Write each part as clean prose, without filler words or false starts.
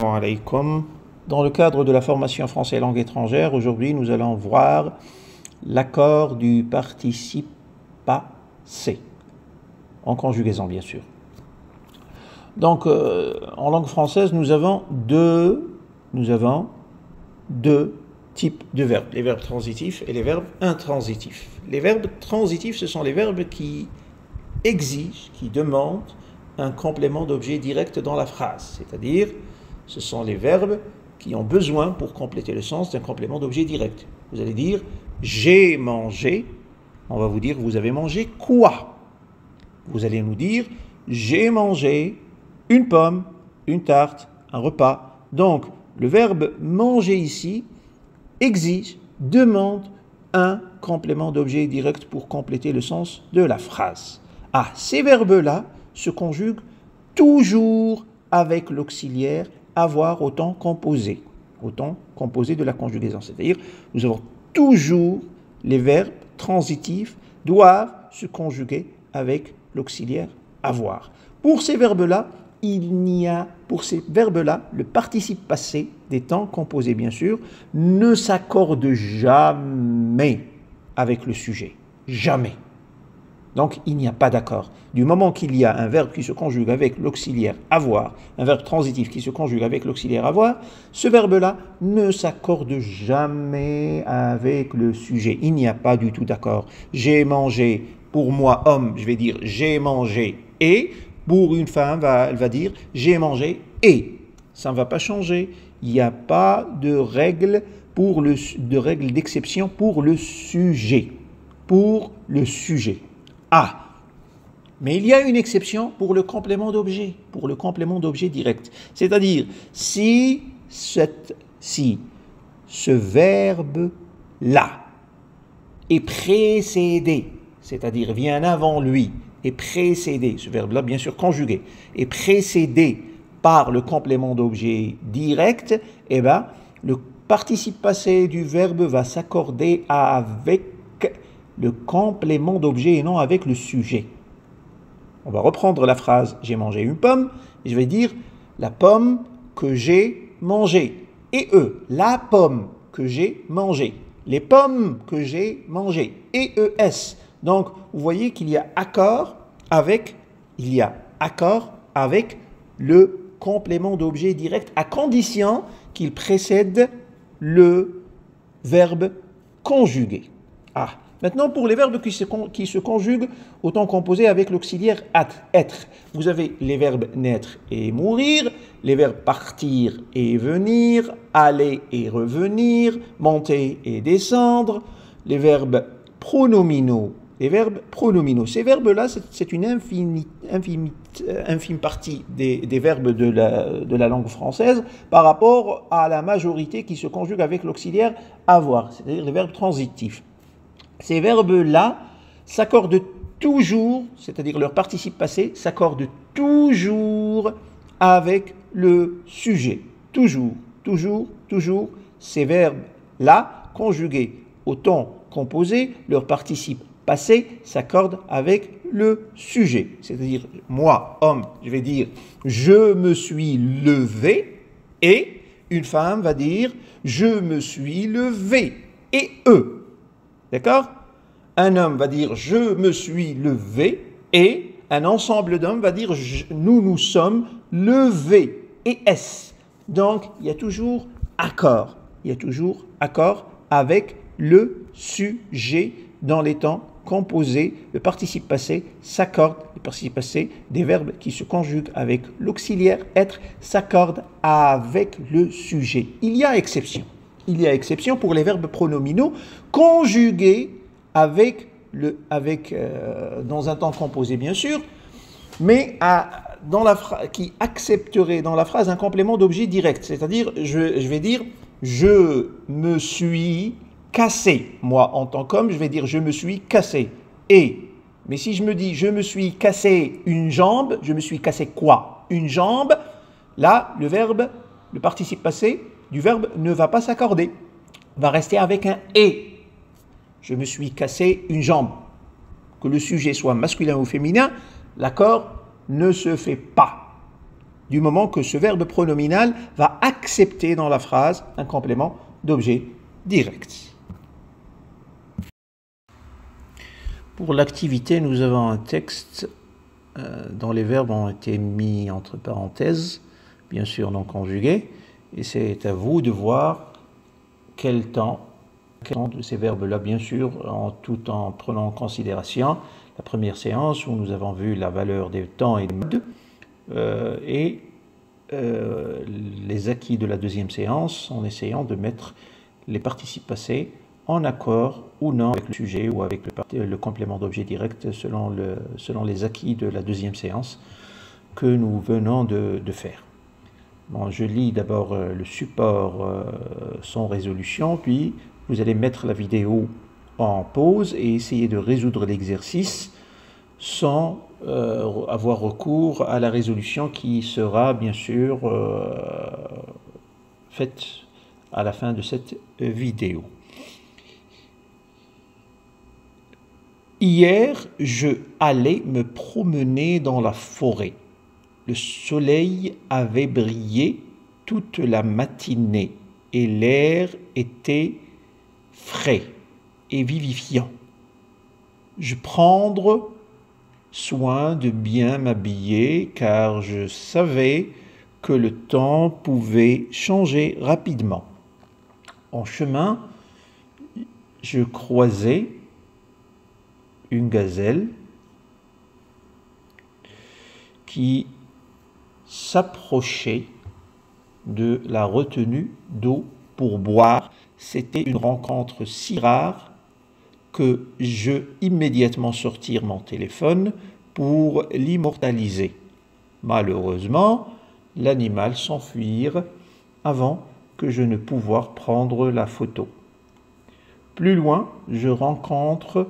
Assalamu alaikum. Dans le cadre de la formation français et langue étrangère, aujourd'hui nous allons voir l'accord du participe passé, en conjugaison bien sûr. Donc en langue française nous avons deux types de verbes, les verbes transitifs et les verbes intransitifs. Les verbes transitifs, ce sont les verbes qui exigent, qui demandent un complément d'objet direct dans la phrase, c'est-à-dire ce sont les verbes qui ont besoin pour compléter le sens d'un complément d'objet direct. Vous allez dire j'ai mangé, on va vous dire vous avez mangé quoi? Vous allez nous dire j'ai mangé une pomme, une tarte, un repas. Donc le verbe manger ici exige, demande un complément d'objet direct pour compléter le sens de la phrase. Ces verbes-là se conjuguent toujours avec l'auxiliaire avoir au temps composé de la conjugaison. C'est-à-dire, nous avons toujours les verbes transitifs doivent se conjuguer avec l'auxiliaire avoir. Pour ces verbes-là, le participe passé des temps composés, bien sûr, ne s'accorde jamais avec le sujet. Jamais. Donc, il n'y a pas d'accord. Du moment qu'il y a un verbe qui se conjugue avec l'auxiliaire avoir, un verbe transitif qui se conjugue avec l'auxiliaire avoir, ce verbe-là ne s'accorde jamais avec le sujet. Il n'y a pas du tout d'accord. J'ai mangé, pour moi, homme, je vais dire j'ai mangé et, pour une femme, elle va dire j'ai mangé et. Ça ne va pas changer. Il n'y a pas de règle d'exception pour le sujet. Pour le sujet. Mais il y a une exception pour le complément d'objet, direct. C'est-à-dire, si ce verbe-là est précédé, c'est-à-dire vient avant lui, est précédé, ce verbe-là bien sûr conjugué, est précédé par le complément d'objet direct, le participe passé du verbe va s'accorder avec le complément d'objet et non avec le sujet. On va reprendre la phrase « j'ai mangé une pomme » et je vais dire « la pomme que j'ai mangée » et la pomme que j'ai mangée, les pommes que j'ai mangées et Donc, vous voyez qu'il y a accord avec le complément d'objet direct à condition qu'il précède le verbe conjugué. Maintenant, pour les verbes qui se conjuguent au temps composé avec l'auxiliaire être, vous avez les verbes naître et mourir, les verbes partir et venir, aller et revenir, monter et descendre, les verbes pronominaux. Ces verbes-là, c'est une infime partie des verbes de la langue française par rapport à la majorité qui se conjugue avec l'auxiliaire avoir, c'est-à-dire les verbes transitifs. Ces verbes-là s'accordent toujours, c'est-à-dire leur participe passé, s'accorde toujours avec le sujet. Toujours. Ces verbes-là, conjugués au temps composé, leur participe passé s'accorde avec le sujet. C'est-à-dire, moi, homme, je vais dire « je me suis levé » et une femme va dire « je me suis levé » et D'accord? Un homme va dire « je me suis levé » et un ensemble d'hommes va dire « nous sommes levés » et Donc, il y a toujours accord. Avec le sujet dans les temps composés. Le participe passé s'accorde, le participe passé des verbes qui se conjuguent avec l'auxiliaire être s'accorde avec le sujet. Il y a exception pour les verbes pronominaux conjugués dans un temps composé bien sûr, mais qui accepterait dans la phrase un complément d'objet direct. C'est-à-dire, je vais dire je me suis cassé. Moi, en tant qu'homme, je vais dire je me suis cassé. Mais si je me dis je me suis cassé une jambe, je me suis cassé quoi? Une jambe. Là, le participe passé du verbe ne va pas s'accorder, va rester avec un « et ». Je me suis cassé une jambe. Que le sujet soit masculin ou féminin, l'accord ne se fait pas. du moment que ce verbe pronominal va accepter dans la phrase un complément d'objet direct. Pour l'activité, nous avons un texte dont les verbes ont été mis entre parenthèses, bien sûr non conjugués, et c'est à vous de voir quel temps de ces verbes-là, bien sûr, tout en prenant en considération la première séance où nous avons vu la valeur des temps et des modes, et les acquis de la deuxième séance en essayant de mettre les participes passés en accord ou non avec le sujet ou avec le complément d'objet direct selon les acquis de la deuxième séance que nous venons de faire. Bon, je lis d'abord le support sans résolution, puis vous allez mettre la vidéo en pause et essayer de résoudre l'exercice sans avoir recours à la résolution qui sera bien sûr faite à la fin de cette vidéo. Hier, je allais me promener dans la forêt. Le soleil avait brillé toute la matinée et l'air était frais et vivifiant. Je prendre soin de bien m'habiller car je savais que le temps pouvait changer rapidement. En chemin, je croisais une gazelle qui s'approchait de la retenue d'eau pour boire. C'était une rencontre si rare que je immédiatement sortir mon téléphone pour l'immortaliser. Malheureusement, l'animal s'enfuit avant que je ne pouvoir prendre la photo. Plus loin, je rencontre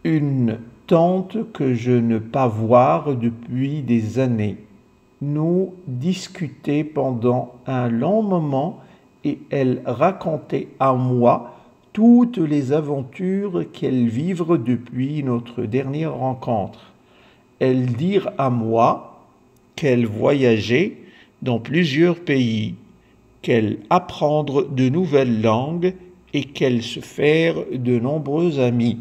une tante que je ne pas voir depuis des années. Nous discutions pendant un long moment et elle racontait à moi toutes les aventures qu'elle vivre depuis notre dernière rencontre. Elle dit à moi qu'elle voyageait dans plusieurs pays, qu'elle apprendre de nouvelles langues et qu'elle se faire de nombreux amis.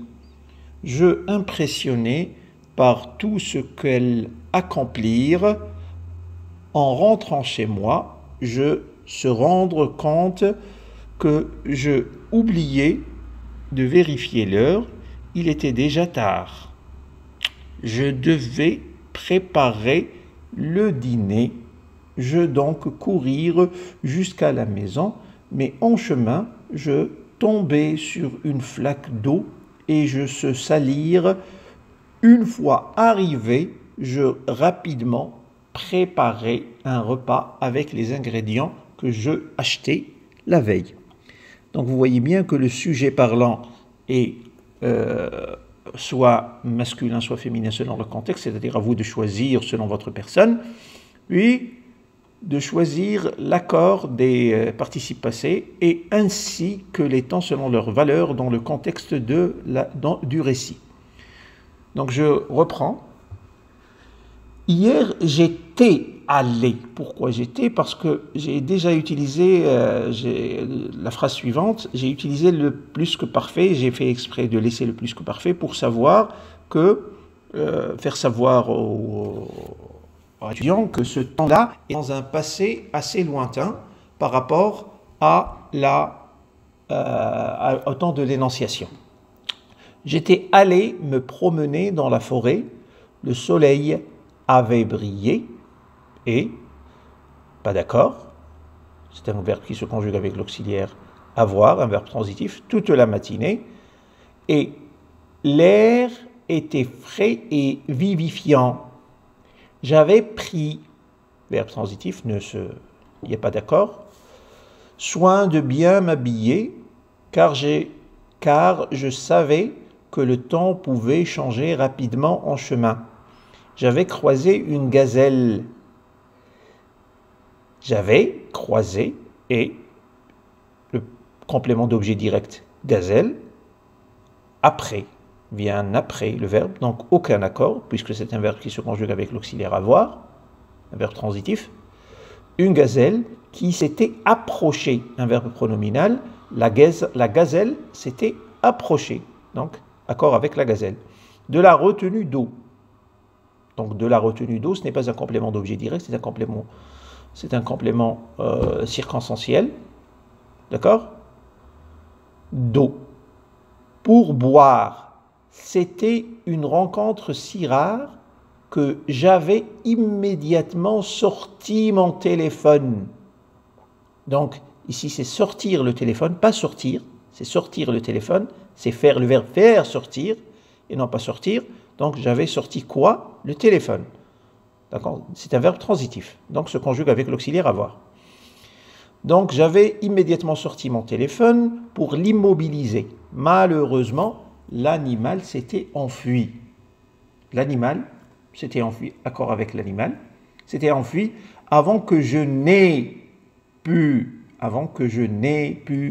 Je impressionné par tout ce qu'elle accomplir. En rentrant chez moi, je se rendre compte que je oubliais de vérifier l'heure. Il était déjà tard. Je devais préparer le dîner. Je donc courir jusqu'à la maison, mais en chemin, je tombais sur une flaque d'eau et je se salir. Une fois arrivé, je rapidement préparais un repas avec les ingrédients que je achetais la veille. Donc vous voyez bien que le sujet parlant est soit masculin, soit féminin selon le contexte, c'est-à-dire à vous de choisir selon votre personne, puis de choisir l'accord des participes passés et ainsi que les temps selon leur valeur dans le contexte du récit. Donc je reprends. Hier, j'étais allé. Pourquoi j'étais? Parce que j'ai déjà utilisé la phrase suivante. J'ai utilisé le plus que parfait. J'ai fait exprès de laisser le plus que parfait pour savoir que, faire savoir aux étudiants que ce temps-là est dans un passé assez lointain par rapport au temps de l'énonciation. J'étais allé me promener dans la forêt. Le soleil avait brillé et, pas d'accord, c'est un verbe qui se conjugue avec l'auxiliaire avoir, un verbe transitif, toute la matinée, et l'air était frais et vivifiant. J'avais pris, verbe transitif, il n'y a pas d'accord, soin de bien m'habiller, car je savais que le temps pouvait changer rapidement en chemin. J'avais croisé une gazelle. J'avais croisé et le complément d'objet direct gazelle. Après vient après le verbe, donc aucun accord, puisque c'est un verbe qui se conjugue avec l'auxiliaire avoir. un verbe transitif, une gazelle qui s'était approchée, un verbe pronominal, la gazelle s'était approchée, donc accord avec la gazelle. De la retenue d'eau. Donc de la retenue d'eau, ce n'est pas un complément d'objet direct, c'est un complément circonstanciel, d'accord? D'eau. Pour boire, c'était une rencontre si rare que j'avais immédiatement sorti mon téléphone. Donc, ici, c'est sortir le téléphone, pas sortir, c'est sortir le téléphone, c'est faire le verbe faire sortir, et non pas sortir. Donc, j'avais sorti quoi? Le téléphone. D'accord? C'est un verbe transitif, donc se conjugue avec l'auxiliaire avoir. Donc, j'avais immédiatement sorti mon téléphone pour l'immobiliser. Malheureusement, l'animal s'était enfui. L'animal s'était enfui, accord avec l'animal, s'était enfui avant que je n'ai pu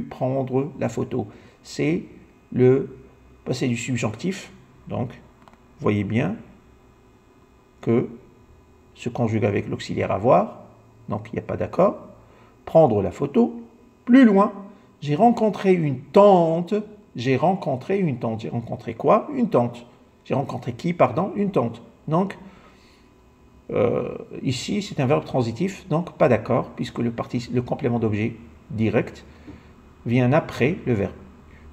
prendre la photo. C'est le passé du subjonctif. Donc, voyez bien que se conjugue avec l'auxiliaire avoir. Donc, il n'y a pas d'accord. Prendre la photo. Plus loin, j'ai rencontré une tante. J'ai rencontré quoi? Une tante. J'ai rencontré qui, pardon? Une tante. Donc, ici, c'est un verbe transitif, donc pas d'accord, puisque le complément d'objet direct vient après le verbe.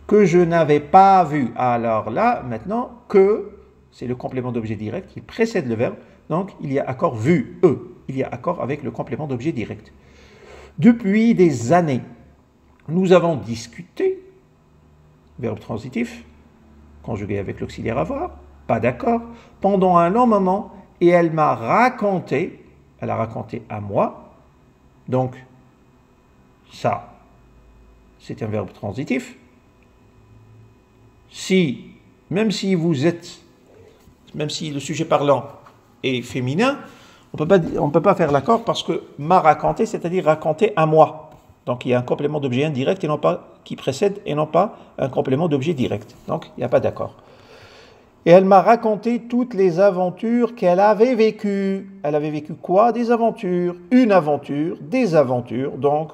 Que je n'avais pas vu. Alors là, maintenant, que, c'est le complément d'objet direct qui précède le verbe, donc il y a accord vu, il y a accord avec le complément d'objet direct. Depuis des années, nous avons discuté, verbe transitif, conjugué avec l'auxiliaire avoir, pas d'accord, pendant un long moment, et elle m'a raconté, elle a raconté à moi, donc ça, c'est un verbe transitif. Même si le sujet parlant est féminin, on ne peut pas faire l'accord parce que m'a raconté, c'est-à-dire raconter à moi. Donc il y a un complément d'objet indirect et non pas qui précède et non pas un complément d'objet direct. Donc il n'y a pas d'accord. Et elle m'a raconté toutes les aventures qu'elle avait vécues. Elle avait vécu quoi? Des aventures. Une aventure, des aventures. Donc,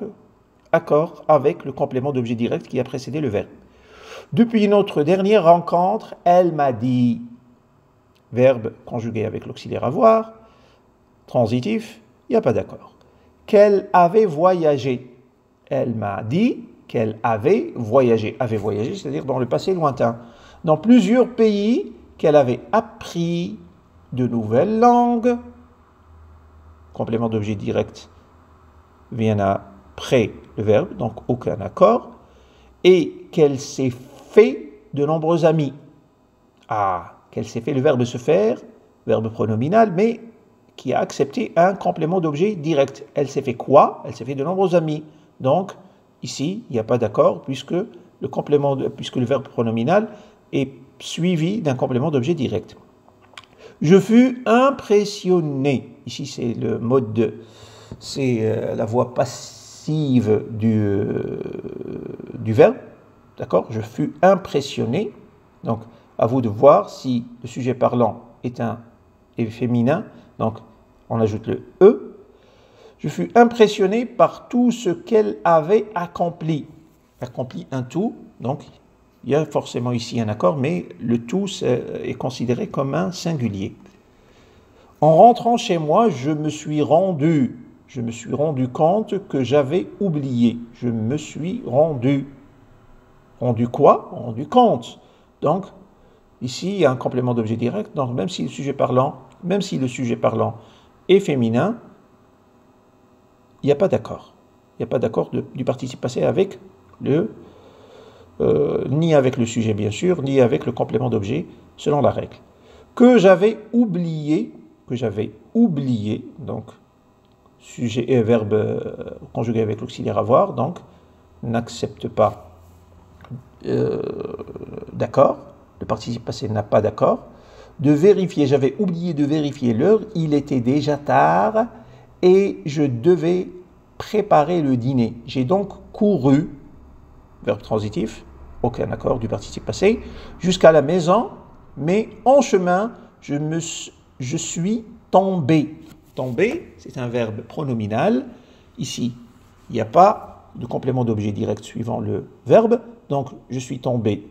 accord avec le complément d'objet direct qui a précédé le verbe. Depuis notre dernière rencontre, elle m'a dit, verbe conjugué avec l'auxiliaire avoir, transitif, il n'y a pas d'accord. Qu'elle avait voyagé. Elle m'a dit qu'elle avait voyagé. Avait voyagé, c'est-à-dire dans le passé lointain. Dans plusieurs pays, qu'elle avait appris de nouvelles langues. Complément d'objet direct vient après le verbe, donc aucun accord. Et qu'elle s'est fait de nombreux amis. Qu'elle s'est fait, le verbe se faire, verbe pronominal, mais qui a accepté un complément d'objet direct. Elle s'est fait quoi? Elle s'est fait de nombreux amis. Donc, ici, il n'y a pas d'accord puisque le verbe pronominal est suivi d'un complément d'objet direct. Je fus impressionné. Ici, c'est le mode c'est la voix passive du verbe. D'accord? Je fus impressionné. Donc, à vous de voir si le sujet parlant est féminin. Donc, on ajoute le E. Je fus impressionné par tout ce qu'elle avait accompli. Accompli un tout, donc il y a forcément ici un accord, mais le tout est considéré comme un singulier. En rentrant chez moi, je me suis rendu compte que j'avais oublié. Je me suis rendu. Rendu quoi? Rendu compte. Donc, ici, il y a un complément d'objet direct. Donc, même si le sujet parlant est féminin, il n'y a pas d'accord. Il n'y a pas d'accord du participe passé avec ni avec le sujet, bien sûr, ni avec le complément d'objet, selon la règle. Que j'avais oublié, donc, sujet et verbe conjugué avec l'auxiliaire avoir, donc, n'accepte pas d'accord. Le participe passé n'a pas d'accord. De vérifier, j'avais oublié de vérifier l'heure, il était déjà tard et je devais préparer le dîner. J'ai donc couru, verbe transitif, aucun accord du participe passé, jusqu'à la maison, mais en chemin, je suis tombé. tomber, c'est un verbe pronominal. Ici, il n'y a pas de complément d'objet direct suivant le verbe. Donc, je suis tombé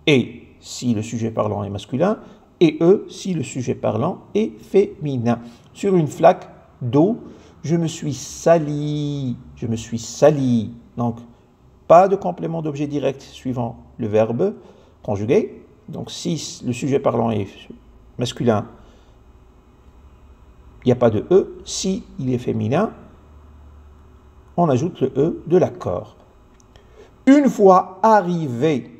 et si le sujet parlant est masculin et si le sujet parlant est féminin. Sur une flaque d'eau, je me suis sali. Je me suis sali. Donc, pas de complément d'objet direct suivant le verbe conjugué. Donc, si le sujet parlant est masculin, il n'y a pas de E. Si il est féminin, on ajoute le E de l'accord. Une fois arrivé,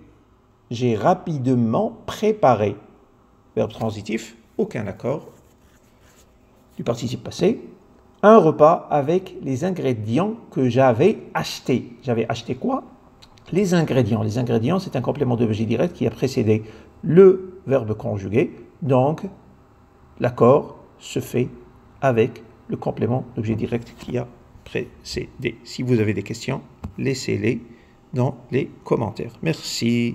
j'ai rapidement préparé. Verbe transitif, aucun accord. Du participe passé. Un repas avec les ingrédients que j'avais achetés. J'avais acheté quoi? Les ingrédients. Les ingrédients, c'est un complément d'objet direct qui a précédé le verbe conjugué. Donc, l'accord se fait avec le complément d'objet direct qui a précédé. Si vous avez des questions, laissez-les dans les commentaires. Merci.